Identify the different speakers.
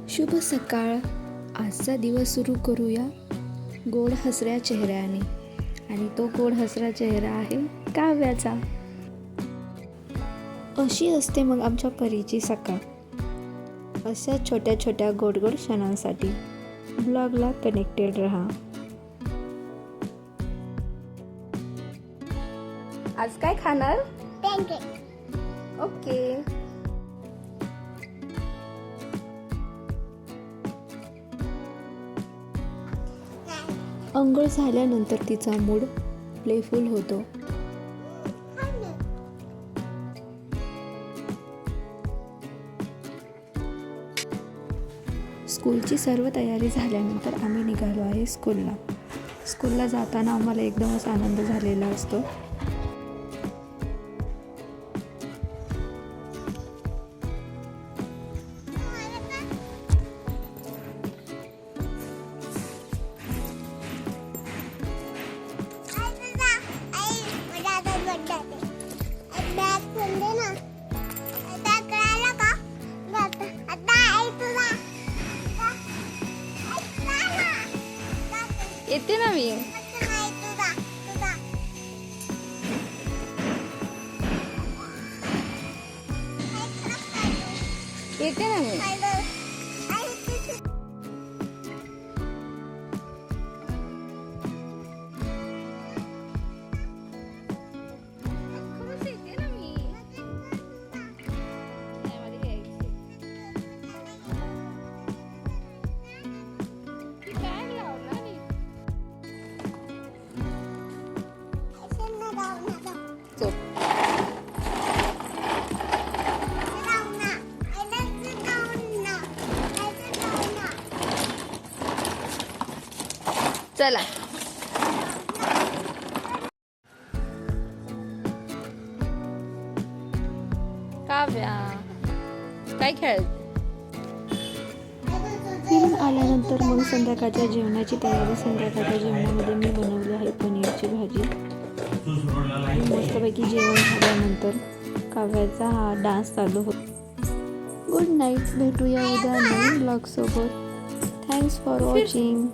Speaker 1: शुभ सकाळ. आजचा दिवस सुरू करूया गोड हसऱ्या चेहऱ्याने, आणि तो गोड हसरा चेहरा आहे काव्याचा. अशी असते मग आमच्या परीची सकाळ. अशा छोट्या छोट्या गोड गोड क्षणांसाठी ब्लॉगला कनेक्टेड रहा. आज काय खाणार?
Speaker 2: पॅनकेक.
Speaker 1: ओके. अंघोळ झाल्यानंतर तिचा मूड प्लेफुल होतो. स्कूलची सर्व तयारी झाल्यानंतर आम्ही निघालो आहे स्कूलला जाताना आम्हाला एकदमच आनंद झालेला असतो. येते ना मी. येते ना मी. चला. काव्या काय खेळत? फिरून आल्यानंतर मग संध्याकाळच्या जेवणाची तयारी. संध्याकाळच्या जेवणामध्ये मी बनवली आहे पनीरची भाजी. मस्तपैकी जेवण झाल्यानंतर काव्याचा हा डान्स चालू होतो. Good night. भेटूया उद्या नवीन ब्लॉग सोबत. Thanks for watching.